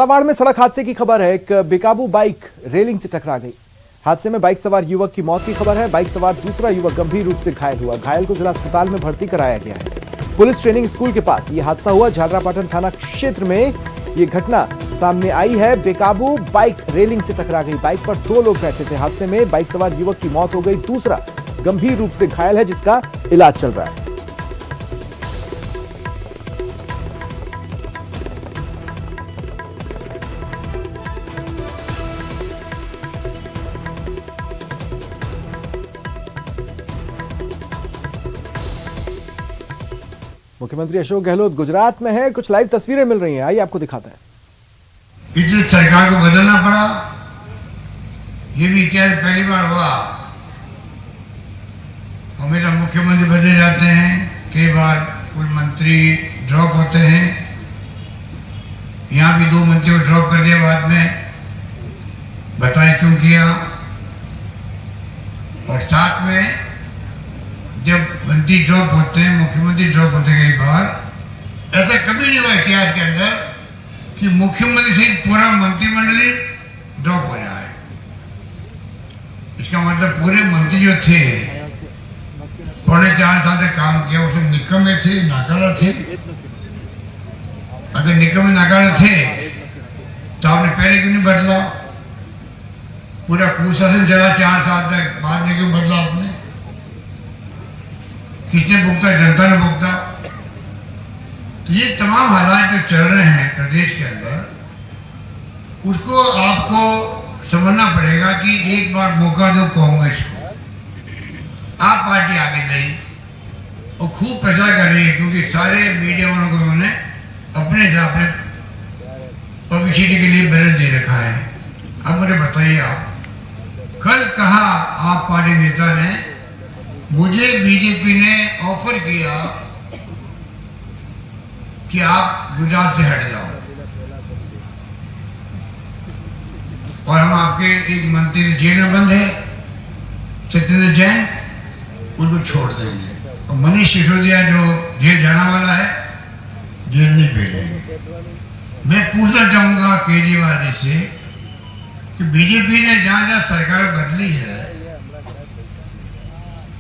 सत्तावाड़ में सड़क हादसे की खबर है। एक बेकाबू बाइक रेलिंग से टकरा गई। हादसे में बाइक सवार युवक की मौत की खबर है। बाइक सवार दूसरा युवक गंभीर रूप से घायल हुआ। घायल को जिला अस्पताल में भर्ती कराया गया है। पुलिस ट्रेनिंग स्कूल के पास यह हादसा हुआ। झालरापाटन थाना क्षेत्र में यह घटना सामने आई है। बेकाबू बाइक रेलिंग से टकरा गई। बाइक पर 2 लोग बैठे थे। हादसे में बाइक सवार युवक की मौत हो गई। दूसरा गंभीर रूप से घायल है, जिसका इलाज चल रहा है। मुख्यमंत्री अशोक गहलोत गुजरात में है। कुछ लाइव तस्वीरें मिल रही हैं, आइए आपको दिखाते हैं। इतनी सरकार को बदलना पड़ा, ये भी क्या पहली बार हुआ। हमेशा मुख्यमंत्री बदले जाते हैं, कई बार कुछ मंत्री ड्रॉप होते हैं। यहाँ भी 2 मंत्री को ड्रॉप कर दिया बाद में, बताएं क्यों किया। और साथ में जब मंत्री ड्रॉप होते हैं, मुख्यमंत्री ड्रॉप होते हैं, कई बार ऐसा कभी नहीं हुआ इतिहास के अंदर कि मुख्यमंत्री से पूरा मंत्रिमंडल ड्रॉप हो जाए। इसका मतलब पूरे मंत्री जो थे 4.5 साल तक काम किया, वो सब निकम्मे थे, नाकारा थे। अगर निकम्मे नाकारा थे तो आपने पहले क्यों नहीं बदला? पूरा कुशासन चला 4 साल तक, बाद में क्यों बदला आपने? किसने भुगता? जनता ने भुगता। तो ये तमाम हालात जो चल रहे हैं प्रदेश के अंदर, उसको आपको समझना पड़ेगा कि एक बार मौका दो कांग्रेस को। आप पार्टी आगे गई और खूब प्रचार कर रही है, क्योंकि सारे मीडिया वालों को उन्होंने अपने हिसाब से पब्लिसिटी के लिए बैलेंस दे रखा है। अब मुझे बताइए, आप कल कहा आप पार्टी नेता ने, मुझे बीजेपी ने ऑफर किया कि आप गुजरात से हट जाओ और हम आपके एक मंत्री जेल में बंद है, सत्येंद्र जैन, उनको छोड़ देंगे। और मनीष सिसोदिया जो जेल जाने वाला है, जेल नहीं भेजेंगे। मैं पूछना चाहूंगा केजरीवाल जी से कि बीजेपी ने जहां जहां सरकार बदली है,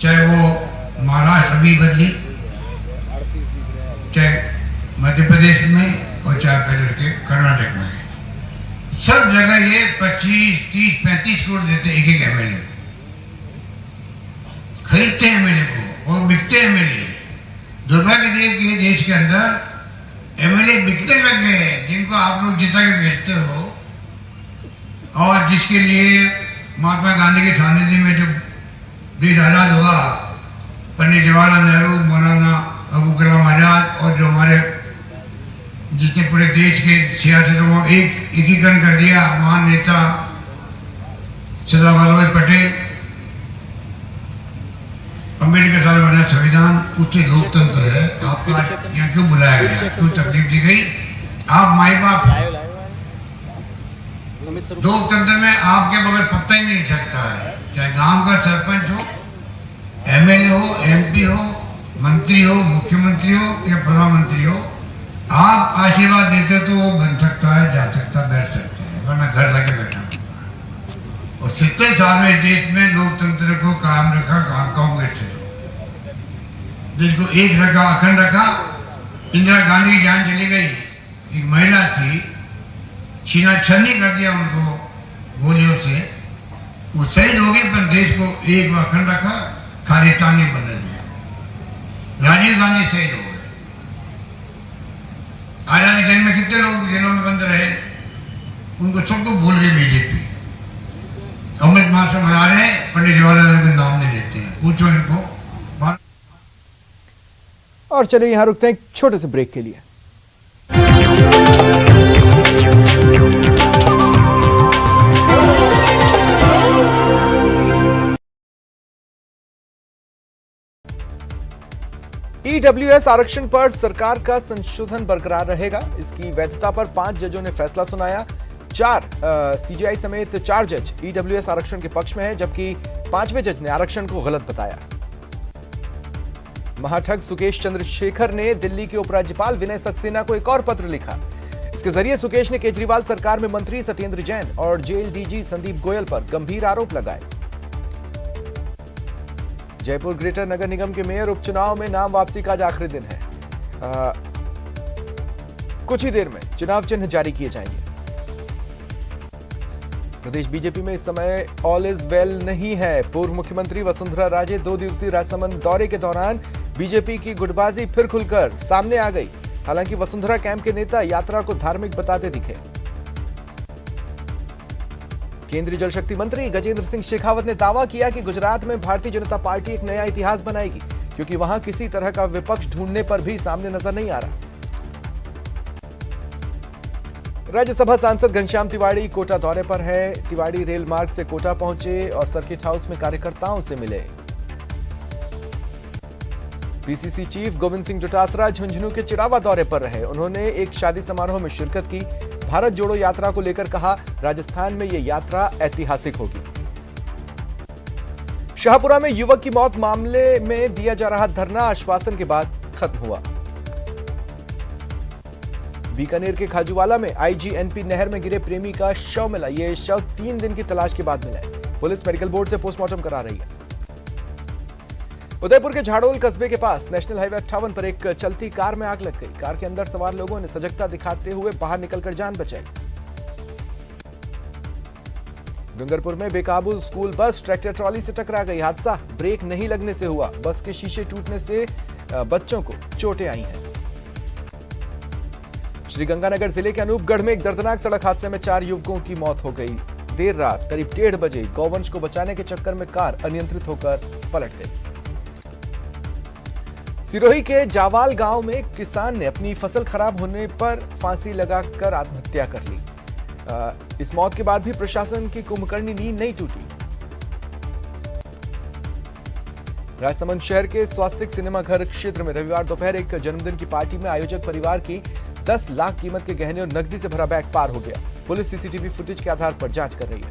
चाहे वो महाराष्ट्र भी बदली, चाहे मध्य प्रदेश में, और चाहे पहले उसके कर्नाटक में, सब जगह ये 25, 30, 35 करोड़ देते एक एमएलए। खरीदते हैं एमएलए को और बिकते हैं एमएलए। दुर्भाग्य के देश के अंदर एमएलए बिकने लग गए हैं, जिनको आप लोग जिता के बेचते हो, और जिसके लिए महात्मा गांधी के सानिध्य में जो देश आजाद हुआ, पंडित जवाहरलाल नेहरू, मौलाना अबुल कलाम आजाद, और जो हमारे जिसने पूरे देश के सियासतों को एकीकरण कर दिया, महान नेता सरदार वल्लभ भाई पटेल, अम्बेडकर साहब बना संविधान, उससे लोकतंत्र है। आपको आज यहाँ क्यों बुलाया गया, क्यों तकलीफ दी गई? आप माई बाप, लोकतंत्र में आपके बगैर पत्ता ही नहीं सकता है। चाहे गांव का सरपंच हो, एमएलए हो, एमपी हो, मंत्री हो, मुख्यमंत्री हो या प्रधानमंत्री हो, आप आशीर्वाद देते तो वो बन सकता है, जा सकता, बैठ सकता है, वरना घर जाके बैठा होता है। और 70 साल में देश में लोकतंत्र को कायम रखा कांग्रेस ने, जिसको एक रखा, अखंड रखा। इंदिरा गांधी की जान चली गई, एक महिला थी, छीना छन्नी कर दिया उनको गोलियों से, वो शहीद हो गई, पर देश को एक अखंड रखा, खालिस्तान नहीं बनने दिया। राजीव गांधी शहीद हो गए। आजादी जंग में कितने लोग जेलों में बंद रहे, उनको सबको भूल गई बीजेपी। अमृत महोत्सव मना रहे हैं, पंडित जवाहरलाल नेहरू के नाम नहीं लेते हैं, पूछो इनको। और चलिए यहां रुकते हैं एक छोटे से ब्रेक के लिए। ईडब्ल्यूएस आरक्षण पर सरकार का संशोधन बरकरार रहेगा। इसकी वैधता पर 5 जजों ने फैसला सुनाया। 4 सीजेआई समेत 4 जज ईडब्ल्यूएस आरक्षण के पक्ष में हैं, जबकि 5वें जज ने आरक्षण को गलत बताया। महाठग सुकेश चंद्रशेखर ने दिल्ली के उपराज्यपाल विनय सक्सेना को एक और पत्र लिखा। इसके जरिए सुकेश ने केजरीवाल सरकार में मंत्री सत्येंद्र जैन और जेल डीजी संदीप गोयल पर गंभीर आरोप लगाए। जयपुर ग्रेटर नगर निगम के मेयर उपचुनाव में नाम वापसी का आज आखिरी दिन है। कुछ ही देर में चुनाव चिन्ह जारी किए जाएंगे। प्रदेश बीजेपी में इस समय ऑल इज वेल नहीं है। पूर्व मुख्यमंत्री वसुंधरा राजे 2 दिवसीय राजसमंद दौरे के दौरान बीजेपी की गुटबाजी फिर खुलकर सामने आ गई। हालांकि वसुंधरा कैंप के नेता यात्रा को धार्मिक बताते दिखे। केंद्रीय जल शक्ति मंत्री गजेंद्र सिंह शेखावत ने दावा किया कि गुजरात में भारतीय जनता पार्टी एक नया इतिहास बनाएगी, क्योंकि वहां किसी तरह का विपक्ष ढूंढने पर भी सामने नजर नहीं आ रहा। राज्यसभा सांसद घनश्याम तिवाड़ी कोटा दौरे पर है। तिवाड़ी रेल मार्ग से कोटा पहुंचे और सर्किट हाउस में कार्यकर्ताओं से मिले। पीसीसी चीफ गोविंद सिंह डोटासरा झुंझुनू के चिड़ावा दौरे पर रहे। उन्होंने एक शादी समारोह में शिरकत की। भारत जोड़ो यात्रा को लेकर कहा, राजस्थान में यह यात्रा ऐतिहासिक होगी। शाहपुरा में युवक की मौत मामले में दिया जा रहा धरना आश्वासन के बाद खत्म हुआ। बीकानेर के खाजूवाला में आईजीएनपी नहर में गिरे प्रेमी का शव मिला। यह शव 3 दिन की तलाश के बाद मिला है। पुलिस मेडिकल बोर्ड से पोस्टमार्टम करा रही है। उदयपुर के झाड़ोल कस्बे के पास नेशनल हाईवे 58 पर एक चलती कार में आग लग गई। कार के अंदर सवार लोगों ने सजगता दिखाते हुए बाहर निकलकर जान बचाई। डूंगरपुर में बेकाबू स्कूल बस ट्रैक्टर ट्रॉली से टकरा गई। हादसा ब्रेक नहीं लगने से हुआ। बस के शीशे टूटने से बच्चों को चोटें आई हैं। श्रीगंगानगर जिले के अनूपगढ़ में एक दर्दनाक सड़क हादसे में 4 युवकों की मौत हो गई। देर रात करीब 1:30 बजे गौवंश को बचाने के चक्कर में कार अनियंत्रित होकर पलट गई। सिरोही के जावाल गांव में किसान ने अपनी फसल खराब होने पर फांसी लगाकर आत्महत्या कर ली। इस मौत के बाद भी प्रशासन की कुंभकर्णी नींद नहीं टूटी। राजसमंद शहर के स्वास्तिक सिनेमा घर क्षेत्र में रविवार दोपहर एक जन्मदिन की पार्टी में आयोजक परिवार की 10 लाख कीमत के गहने और नकदी से भरा बैग पार हो गया। पुलिस सीसीटीवी फुटेज के आधार पर जांच कर रही है।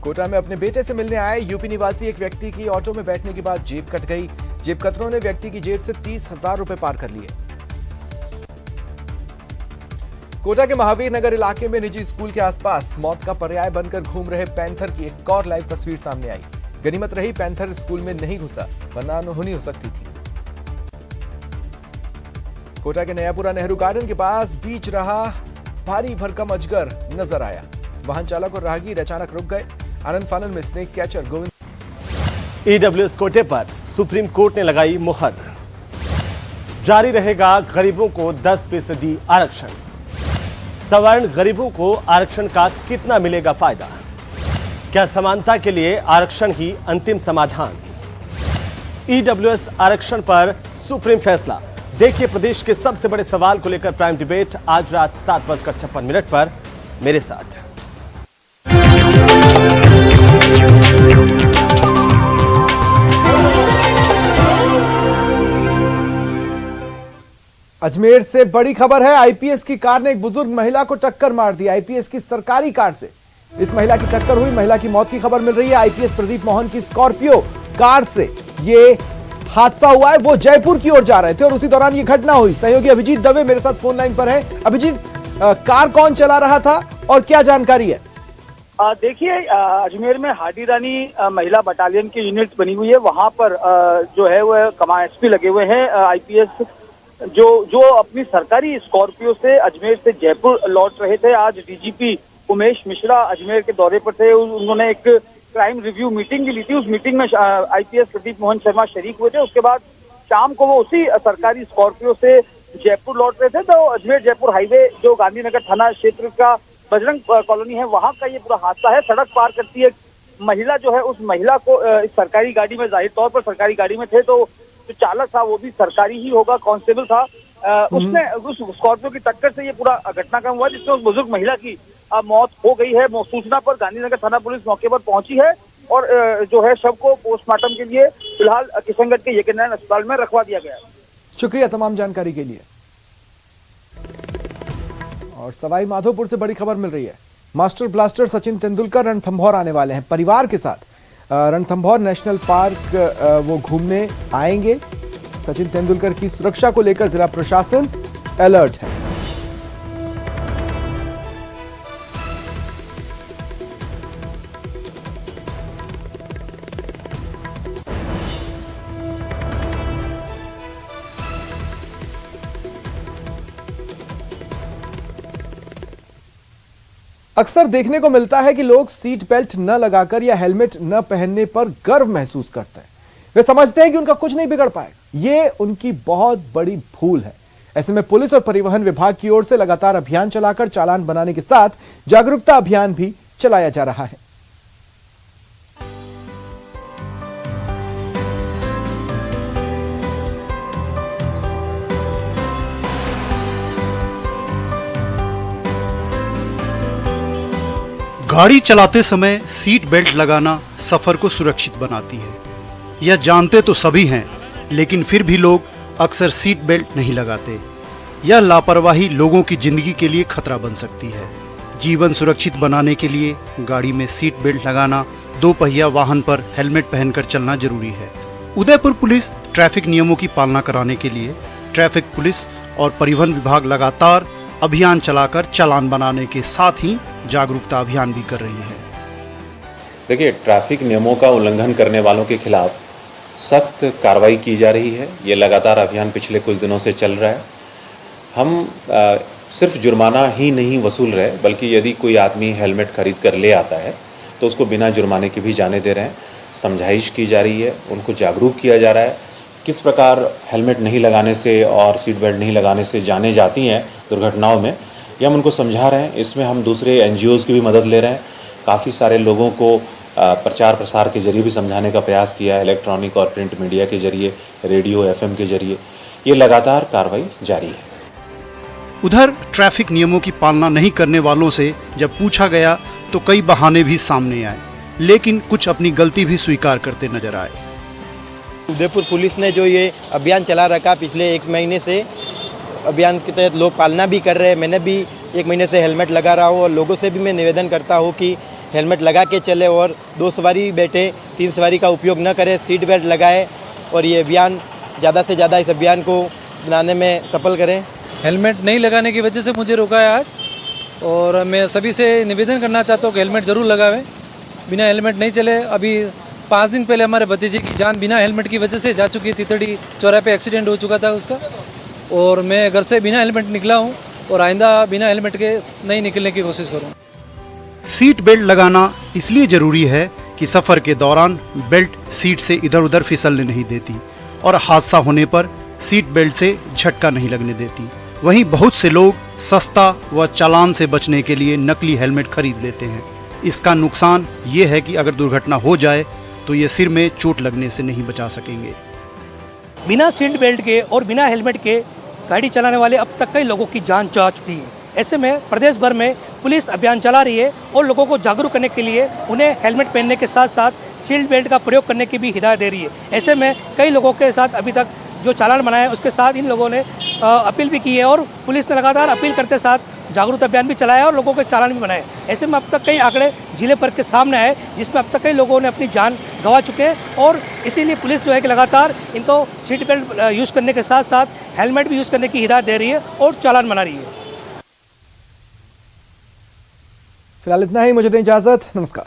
कोटा में अपने बेटे से मिलने आए यूपी निवासी एक व्यक्ति की ऑटो में बैठने के बाद जेब कट गई। जेब कतरों ने व्यक्ति की जेब से 30,000 रुपए पार कर लिए। कोटा के महावीर नगर इलाके में निजी स्कूल के आसपास मौत का पर्याय बनकर घूम रहे पैंथर की एक और लाइव तस्वीर सामने आई। गनीमत रही पैंथर स्कूल में नहीं घुसा, वरना अनहोनी हो सकती थी। कोटा के नयापुरा नेहरू गार्डन के पास बीच रहा भारी भरकम अजगर नजर आया। वाहन चालक और राहगीर अचानक रुक गए। आनंद फानन में स्नेक कैचर गोविंद। ईडब्ल्यूएस कोटे पर सुप्रीम कोर्ट ने लगाई मुहर। जारी रहेगा गरीबों को 10% आरक्षण। सवर्ण गरीबों को आरक्षण का कितना मिलेगा फायदा? क्या समानता के लिए आरक्षण ही अंतिम समाधान? ईडब्ल्यूएस आरक्षण पर सुप्रीम फैसला। देखिए प्रदेश के सबसे बड़े सवाल को लेकर प्राइम डिबेट आज रात 7:56 पर मेरे साथ। अजमेर से बड़ी खबर है। आईपीएस की कार ने एक बुजुर्ग महिला को टक्कर मार दी। आईपीएस की सरकारी कार से इस महिला की टक्कर हुई। महिला की मौत की खबर मिल रही है। आईपीएस प्रदीप मोहन की स्कॉर्पियो कार से ये हादसा हुआ है। वो जयपुर की ओर जा रहे थे और उसी दौरान ये घटना हुई। सहयोगी अभिजीत दवे मेरे साथ फोन लाइन पर है। अभिजीत, कार कौन चला रहा था और क्या जानकारी है? देखिए, अजमेर में हाडी रानी महिला बटालियन की यूनिट बनी हुई है। वहां पर जो है वो कमान एसपी लगे हुए हैं। आईपीएस जो अपनी सरकारी स्कॉर्पियो से अजमेर से जयपुर लौट रहे थे। आज डीजीपी उमेश मिश्रा अजमेर के दौरे पर थे। उन्होंने एक क्राइम रिव्यू मीटिंग भी ली थी। उस मीटिंग में आईपीएस प्रदीप मोहन शर्मा शरीक हुए थे। उसके बाद शाम को वो उसी सरकारी स्कॉर्पियो से जयपुर लौट रहे थे। तो अजमेर जयपुर हाईवे जो गांधीनगर थाना क्षेत्र का बजरंग कॉलोनी है, वहां का ये पूरा हादसा है। सड़क पार करती है महिला जो है, उस महिला को इस सरकारी गाड़ी में, जाहिर तौर पर सरकारी गाड़ी में थे, तो जो चालक था वो भी सरकारी ही होगा, कांस्टेबल था। उसने उस स्कॉर्पियो की टक्कर से ये पूरा घटनाक्रम हुआ, जिसमें उस बुजुर्ग महिला की मौत हो गई है। सूचना पर गांधीनगर थाना पुलिस मौके पर पहुंची है और जो है शव को पोस्टमार्टम के लिए फिलहाल किशनगढ़ के यकीन अस्पताल में रखवा दिया गया है। शुक्रिया तमाम जानकारी के लिए। और सवाई माधोपुर से बड़ी खबर मिल रही है। मास्टर ब्लास्टर सचिन तेंदुलकर रणथंभौर आने वाले हैं। परिवार के साथ रणथंभौर नेशनल पार्क वो घूमने आएंगे। सचिन तेंदुलकर की सुरक्षा को लेकर जिला प्रशासन अलर्ट है। अक्सर देखने को मिलता है कि लोग सीट बेल्ट न लगाकर या हेलमेट न पहनने पर गर्व महसूस करते हैं। वे समझते हैं कि उनका कुछ नहीं बिगड़ पाएगा। ये उनकी बहुत बड़ी भूल है। ऐसे में पुलिस और परिवहन विभाग की ओर से लगातार अभियान चलाकर चालान बनाने के साथ जागरूकता अभियान भी चलाया जा रहा है। गाड़ी चलाते समय सीट बेल्ट लगाना सफर को सुरक्षित बनाती है। यह जानते तो सभी हैं, लेकिन फिर भी लोग अक्सर सीट बेल्ट नहीं लगाते। यह लापरवाही लोगों की जिंदगी के लिए खतरा बन सकती है। जीवन सुरक्षित बनाने के लिए गाड़ी में सीट बेल्ट लगाना, दो पहिया वाहन पर हेलमेट पहनकर चलना जरूरी है। उदयपुर पुलिस ट्रैफिक नियमों की पालना कराने के लिए ट्रैफिक पुलिस और परिवहन विभाग लगातार अभियान चलाकर चालान बनाने के साथ ही जागरूकता अभियान भी कर रही है। देखिए, ट्रैफिक नियमों का उल्लंघन करने वालों के खिलाफ सख्त कार्रवाई की जा रही है। ये लगातार अभियान पिछले कुछ दिनों से चल रहा है। हम सिर्फ जुर्माना ही नहीं वसूल रहे, बल्कि यदि कोई आदमी हेलमेट खरीद कर ले आता है तो उसको बिना जुर्माने के भी जाने दे रहे हैं। समझाइश की जा रही है, उनको जागरूक किया जा रहा है किस प्रकार हेलमेट नहीं लगाने से और सीट बेल्ट नहीं लगाने से जानें जाती हैं दुर्घटनाओं में। ये हम उनको समझा रहे हैं। इसमें हम दूसरे NGOs की भी मदद ले रहे हैं। काफ़ी सारे लोगों को प्रचार प्रसार के जरिए भी समझाने का प्रयास किया है, इलेक्ट्रॉनिक और प्रिंट मीडिया के जरिए, रेडियो FM के जरिए। ये लगातार कार्रवाई जारी है। उधर ट्रैफिक नियमों की पालना नहीं करने वालों से जब पूछा गया तो कई बहाने भी सामने आए, लेकिन कुछ अपनी गलती भी स्वीकार करते नजर आए। उदयपुर पुलिस ने जो ये अभियान चला रखा पिछले 1 महीने से, अभियान के तहत लोग पालना भी कर रहे हैं। मैंने भी 1 महीने से हेलमेट लगा रहा हूँ और लोगों से भी मैं निवेदन करता हूँ कि हेलमेट लगा के चले और 2 सवारी बैठे, 3 सवारी का उपयोग न करें, सीट बेल्ट लगाएं और ये अभियान ज़्यादा से ज़्यादा इस अभियान को बनाने में सफल करें। हेलमेट नहीं लगाने की वजह से मुझे रोका है आज, और मैं सभी से निवेदन करना चाहता हूँ कि हेलमेट ज़रूर लगावें। बिना हेलमेट नहीं चले। अभी 5 दिन पहले हमारे भतीजे की जान बिना हेलमेट की वजह से जा चुकी है। तितड़ी चौराहे पे एक्सीडेंट हो चुका था उसका, और मैं घर से बिना हेलमेट निकला हूँ और आइंदा बिना हेलमेट के नहीं निकलने की कोशिश करूँ। सीट बेल्ट लगाना इसलिए जरूरी है कि सफर के दौरान बेल्ट सीट से इधर उधर फिसलने नहीं देती और हादसा होने पर सीट बेल्ट से झटका नहीं लगने देती। वहीं बहुत से लोग सस्ता व चालान से बचने के लिए नकली हेलमेट खरीद लेते हैं। इसका नुकसान ये है कि अगर दुर्घटना हो जाए तो ये सिर में चोट लगने से नहीं बचा सकेंगे। बिना सीट बेल्ट के और बिना हेलमेट के गाड़ी चलाने वाले अब तक कई लोगों की जान जा चुकी है। ऐसे में प्रदेश भर में पुलिस अभियान चला रही है और लोगों को जागरूक करने के लिए उन्हें हेलमेट पहनने के साथ साथ सीट बेल्ट का प्रयोग करने की भी हिदायत दे रही है। ऐसे में कई लोगों के साथ अभी तक जो चालान बनाया है उसके साथ इन लोगों ने अपील भी की है और पुलिस ने लगातार अपील करते साथ जागरूकता अभियान भी चलाया और लोगों के चालान भी बनाए। ऐसे में अब तक कई आंकड़े जिले भर के सामने आए जिसमें अब तक कई लोगों ने अपनी जान गंवा चुके हैं और इसीलिए पुलिस जो है कि लगातार इनको सीट बेल्ट यूज़ करने के साथ साथ हेलमेट भी यूज़ करने की हिदायत दे रही है और चालान बना रही है। फिलहाल इतना ही, मुझे दें इजाजत। नमस्कार।